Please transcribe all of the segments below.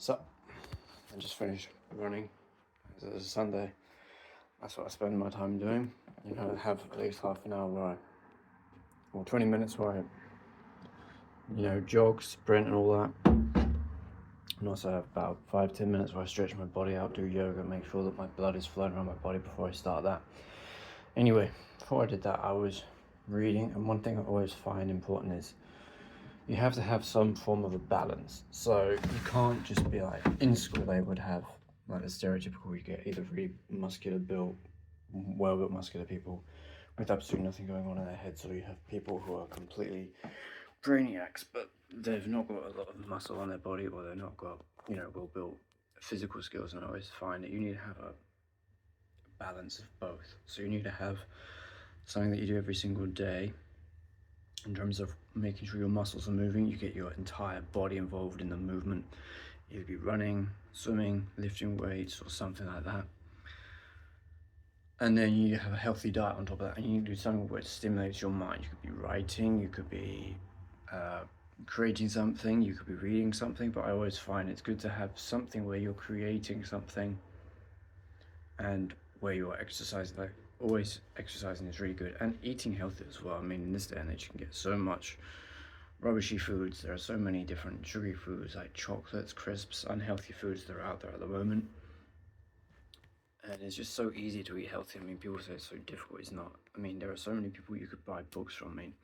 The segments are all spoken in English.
So, I just finished running. It's a Sunday. That's what I spend my time doing. You know, I have at least half an hour or 20 minutes where I, jog, sprint and all that. And also have about 5-10 minutes where I stretch my body out, do yoga, make sure that my blood is flowing around my body before I start that. Anyway, before I did that, I was reading, and one thing I always find important is you have to have some form of a balance. So you can't just be like, in school they would have like the stereotypical, you get either really muscular built, well-built muscular people with absolutely nothing going on in their heads, or you have people who are completely brainiacs, but they've not got a lot of muscle on their body, or they've not got, well-built physical skills. And I always find that you need to have a balance of both. So you need to have something that you do every single day in terms of making sure your muscles are moving. You get your entire body involved in the movement. You could be running, swimming, lifting weights, or something like that. And then you have a healthy diet on top of that, and you do something where it stimulates your mind. You could be writing, you could be creating something, you could be reading something, but I always find it's good to have something where you're creating something and where you're exercising. Like, always exercising is really good, and eating healthy as well. I mean, in this day and age, you can get so much rubbishy foods. There are so many different sugary foods like chocolates, crisps, unhealthy foods that are out there at the moment. And it's just so easy to eat healthy. I mean, people say it's so difficult. It's not. I mean, there are so many people you could buy books from. I mean,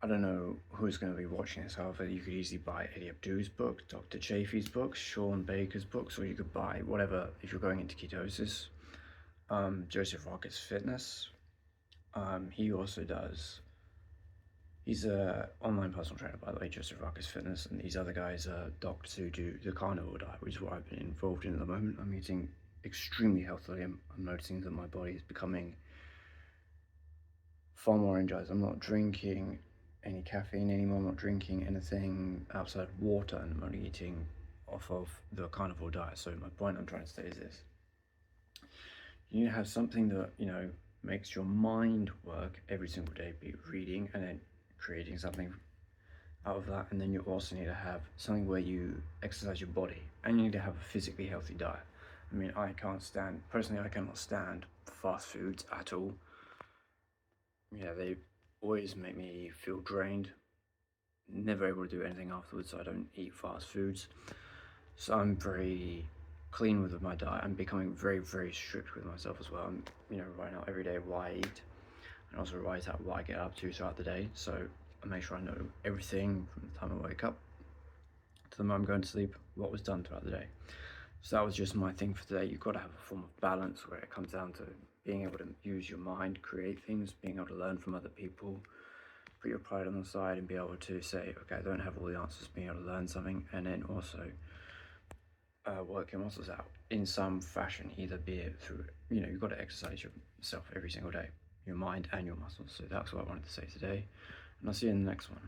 I don't know who's going to be watching this. However, you could easily buy Eddie Abdu's book, Dr. Chafee's books, Sean Baker's books, or you could buy whatever if you're going into ketosis. Joseph Rockets Fitness. He also does. He's a online personal trainer, by the way, Joseph Rockets Fitness, and these other guys are doctors who do the carnivore diet, which is what I've been involved in at the moment. I'm eating extremely healthily. I'm noticing that my body is becoming far more energized. I'm not drinking any caffeine anymore. I'm not drinking anything outside of water, and I'm only eating off of the carnivore diet. So my point I'm trying to say is this: you need to have something that makes your mind work every single day, be reading and then creating something out of that. And then you also need to have something where you exercise your body, and you need to have a physically healthy diet. I mean, I cannot stand fast foods at all. Yeah, they always make me feel drained, never able to do anything afterwards. So I don't eat fast foods. So I'm very clean with my diet. I'm becoming very, very strict with myself as well. I'm, writing out every day what I eat, and also write out what I get up to throughout the day. So I make sure I know everything from the time I wake up to the moment I'm going to sleep, what was done throughout the day. So that was just my thing for today. You've got to have a form of balance where it comes down to being able to use your mind, create things, being able to learn from other people, put your pride on the side and be able to say, okay, I don't have all the answers, being able to learn something, and then also work your muscles out in some fashion, either be it through, you've got to exercise yourself every single day, your mind and your muscles. So that's what I wanted to say today, and I'll see you in the next one.